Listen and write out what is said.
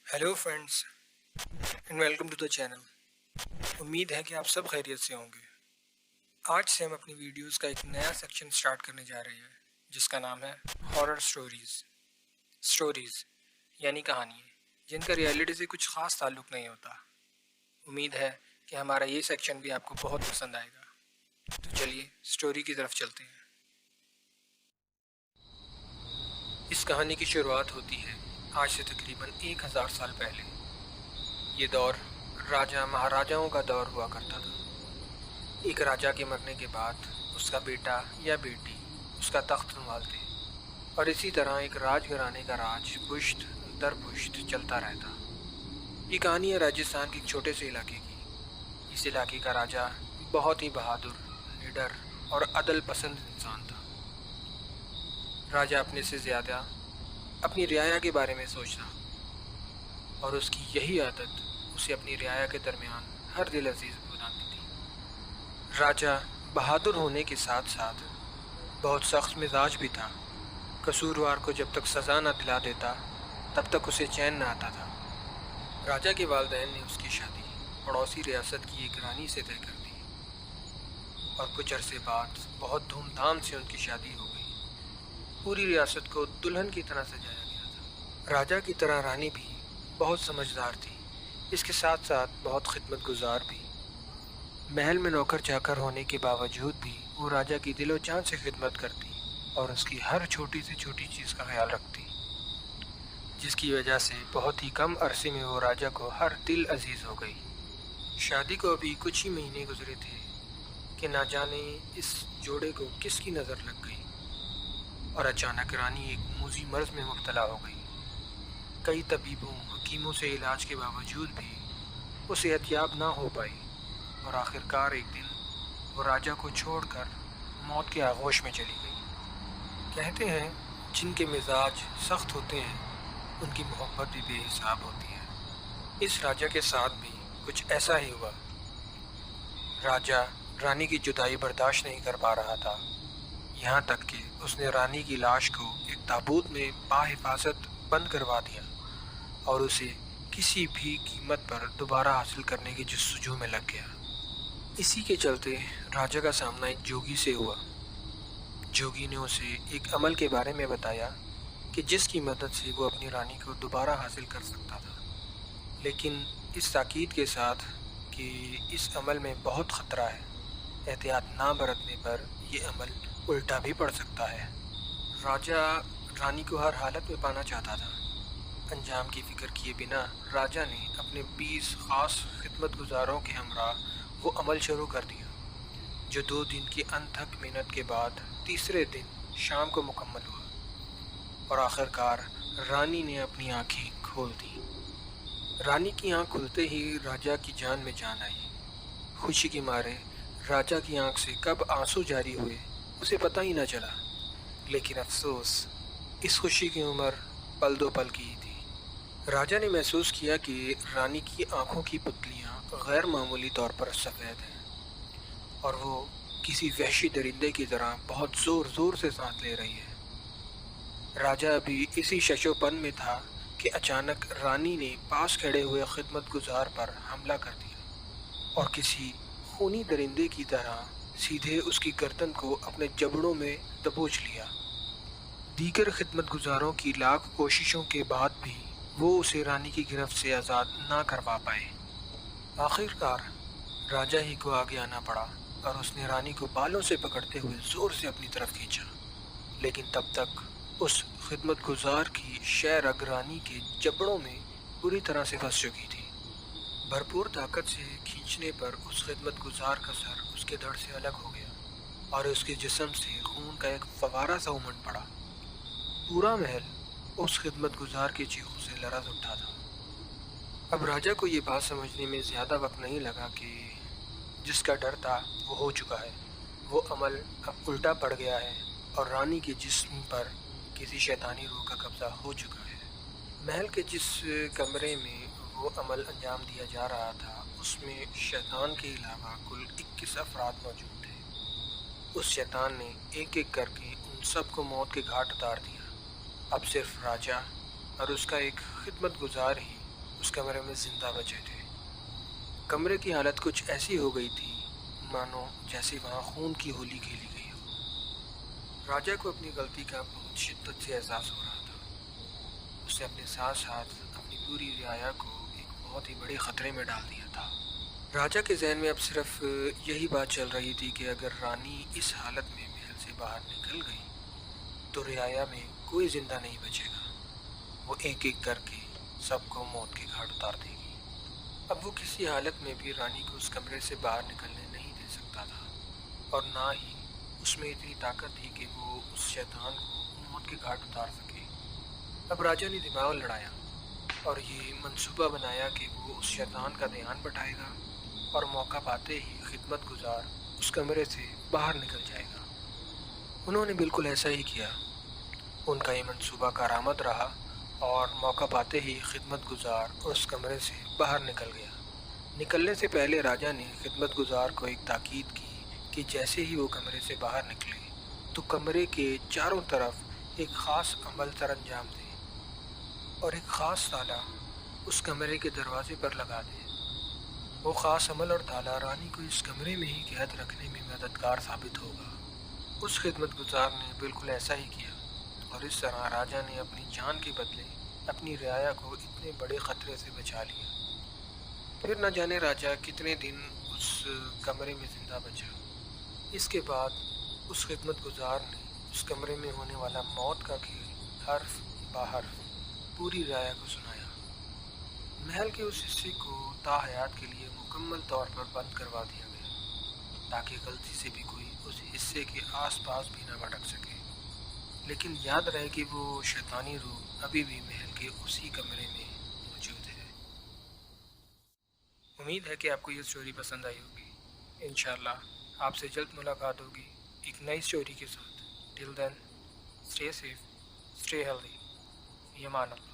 Hello friends and welcome to the channel. उम्मीद है कि आप सब खैरियत से होंगे। आज से हम अपनी वीडियोस का एक नया सेक्शन स्टार्ट करने जा रहे हैं जिसका नाम है हॉरर स्टोरीज यानी कहानियाँ जिनका रियलिटी से कुछ ख़ास ताल्लुक़ नहीं होता। उम्मीद है कि हमारा ये सेक्शन भी आपको बहुत पसंद आएगा। तो चलिए स्टोरी की तरफ चलते हैं। इस कहानी की शुरुआत होती है आज से तकरीबन 1000 साल पहले। ये दौर राजा महाराजाओं का दौर हुआ करता था। एक राजा के मरने के बाद उसका बेटा या बेटी उसका तख्त संभालते और इसी तरह एक राजघराने का राज पुश्त दर पुश्त चलता रहता। ये कहानी है राजस्थान के एक छोटे से इलाके की। इस इलाके का राजा बहुत ही बहादुर, निडर और अदल पसंद इंसान था। राजा अपने से ज़्यादा अपनी रियाया के बारे में सोचता और उसकी यही आदत उसे अपनी रियाया के दरमियान हर दिल अजीज़ बनाती थी। राजा बहादुर होने के साथ साथ बहुत सख्त मिजाज भी था। कसूरवार को जब तक सज़ा न दिला देता तब तक उसे चैन न आता था। राजा के वालिदैन ने उसकी शादी पड़ोसी रियासत की एक रानी से तय कर दी और कुछ अरसे बाद बहुत धूमधाम से उनकी शादी हो गई। पूरी रियासत को दुल्हन की तरह सजाया गया था। राजा की तरह रानी भी बहुत समझदार थी, इसके साथ साथ बहुत खिदमत गुजार भी। महल में नौकर चाकर होने के बावजूद भी वो राजा की दिलो जान से खिदमत करती और उसकी हर छोटी से छोटी चीज़ का ख्याल रखती, जिसकी वजह से बहुत ही कम अरसे में वो राजा को हर दिल अजीज़ हो गई। शादी को अभी कुछ ही महीने गुजरे थे कि ना जाने इस जोड़े को किसकी नज़र लग गई और अचानक रानी एक मूजी मर्ज़ में मुब्तला हो गई। कई तबीबों हकीमों से इलाज के बावजूद भी वो सेहतयाब ना हो पाई और आखिरकार एक दिन वो राजा को छोड़कर मौत के आगोश में चली गई। कहते हैं जिनके मिजाज सख्त होते हैं उनकी मोहब्बत भी बेहिसाब होती है। इस राजा के साथ भी कुछ ऐसा ही हुआ। राजा रानी की जुदाई बर्दाश्त नहीं कर पा रहा था, यहाँ तक कि उसने रानी की लाश को एक ताबूत में बाहिफाजत बंद करवा दिया और उसे किसी भी कीमत पर दोबारा हासिल करने की जस्तजू में लग गया। इसी के चलते राजा का सामना एक जोगी से हुआ। जोगी ने उसे एक अमल के बारे में बताया कि जिसकी मदद से वो अपनी रानी को दोबारा हासिल कर सकता था, लेकिन इस ताकीद के साथ कि इस अमल में बहुत ख़तरा है, एहतियात ना बरतने पर यह अमल उल्टा भी पड़ सकता है। राजा रानी को हर हालत में पाना चाहता था। अंजाम की फ़िक्र किए बिना राजा ने अपने 20 ख़ास खिदमत गुजारों के हमरा वो अमल शुरू कर दिया, जो 2 दिन की अनथक मेहनत के बाद तीसरे दिन शाम को मुकम्मल हुआ और आखिरकार रानी ने अपनी आँखें खोल दी। रानी की आँख खुलते ही राजा की जान में जान आई। खुशी के मारे राजा की आँख से कब आंसू जारी हुए उसे पता ही न चला, लेकिन अफसोस इस खुशी की उम्र पल दो पल की ही थी। राजा ने महसूस किया कि रानी की आंखों की पुतलियां गैर मामूली तौर पर सफ़ेद हैं और वो किसी वहशी दरिंदे की तरह बहुत ज़ोर ज़ोर से सांस ले रही है। राजा अभी इसी शशोपन में था कि अचानक रानी ने पास खड़े हुए खिदमत गुजार पर हमला कर दिया और किसी खूनी दरिंदे की तरह सीधे उसकी गर्दन को अपने जबड़ों में दबोच लिया। दीगर खिदमत गुजारों की लाख कोशिशों के बाद भी वो उसे रानी की गिरफ्त से आज़ाद ना करवा पाए। आखिरकार राजा ही को आगे आना पड़ा और उसने रानी को बालों से पकड़ते हुए ज़ोर से अपनी तरफ खींचा, लेकिन तब तक उस खिदमत गुजार की शह रग रानी के जबड़ों में पूरी तरह से फंस चुकी थी। भरपूर ताकत से खींचने पर उस खिदमत गुजार का सर उसके धड़ से अलग हो गया और उसके जिस्म से खून का एक फवारा सा उमड़ पड़ा। पूरा महल उस खिदमत गुजार की चीखों से लरज़ उठा था। अब राजा को ये बात समझने में ज़्यादा वक्त नहीं लगा कि जिसका डर था वो हो चुका है। वो अमल अब उल्टा पड़ गया है और रानी के जिस्म पर किसी शैतानी रूह का कब्ज़ा हो चुका है। महल के जिस कमरे में वो अमल अंजाम दिया जा रहा था उसमें शैतान के अलावा कुल 21 अफराद मौजूद थे। उस शैतान ने एक एक करके उन सब को मौत के घाट उतार दिया। अब सिर्फ राजा और उसका एक खिदमत गुजार ही اس کمرے میں زندہ بچے تھے۔ کمرے کی حالت کچھ ایسی ہو گئی تھی مانو جیسے وہاں خون کی ہولی کھیلی گئی ہو۔ راجا کو اپنی غلطی کا بہت شدت سے احساس ہو رہا تھا۔ اس نے اپنے ساتھ ساتھ اپنی پوری رعایا کو ایک بہت ہی بڑے خطرے میں ڈال دیا تھا۔ راجا کے ذہن میں اب صرف یہی بات چل رہی تھی کہ اگر رانی اس حالت میں محل سے باہر نکل گئی تو رعایا میں کوئی زندہ نہیں بچے گا۔ وہ ایک ایک کر کے سب کو موت کے گھاٹ اتار دے گی۔ اب وہ کسی حالت میں بھی رانی کو اس کمرے سے باہر نکلنے نہیں دے سکتا تھا، اور نہ ہی اس میں اتنی طاقت تھی کہ وہ اس شیطان کو موت کے گھاٹ اتار سکے۔ اب راجا نے دماغ لڑایا اور یہ منصوبہ بنایا کہ وہ اس شیطان کا دھیان بٹھائے گا اور موقع پاتے ہی خدمت گزار اس کمرے سے باہر نکل جائے گا۔ انہوں نے بالکل ایسا ہی کیا۔ ان کا یہ منصوبہ کارآمد رہا اور موقع پاتے ہی خدمت گزار اس کمرے سے باہر نکل گیا۔ نکلنے سے پہلے راجا نے خدمت گزار کو ایک تاکید کی کہ جیسے ہی وہ کمرے سے باہر نکلے تو کمرے کے چاروں طرف ایک خاص عمل سر انجام دے اور ایک خاص تالا اس کمرے کے دروازے پر لگا دے۔ وہ خاص عمل اور تالا رانی کو اس کمرے میں ہی قید رکھنے میں مددگار ثابت ہوگا۔ اس خدمت گزار نے بالکل ایسا ہی کیا، اور اس طرح راجا نے اپنی جان کے بدلے اپنی رعایا کو اتنے بڑے خطرے سے بچا لیا۔ پھر نہ جانے راجا کتنے دن اس کمرے میں زندہ بچا۔ اس کے بعد اس خدمت گزار نے اس کمرے میں ہونے والا موت کا کھیل حرف بحرف پوری رعایا کو سنایا۔ محل کے اس حصے کو تا حیات کے لیے مکمل طور پر بند کروا دیا گیا تاکہ غلطی سے بھی کوئی اس حصے کے آس پاس بھی نہ بھٹک سکے۔ لیکن یاد رہے کہ وہ شیطانی روح ابھی بھی محل کے اسی کمرے میں موجود ہے۔ امید ہے کہ آپ کو یہ سٹوری پسند آئی ہوگی۔ انشاءاللہ آپ سے جلد ملاقات ہوگی ایک نئی سٹوری کے ساتھ۔ ٹل دین، اسٹے سیف، اسٹے ہیلدی، فی امان اللہ۔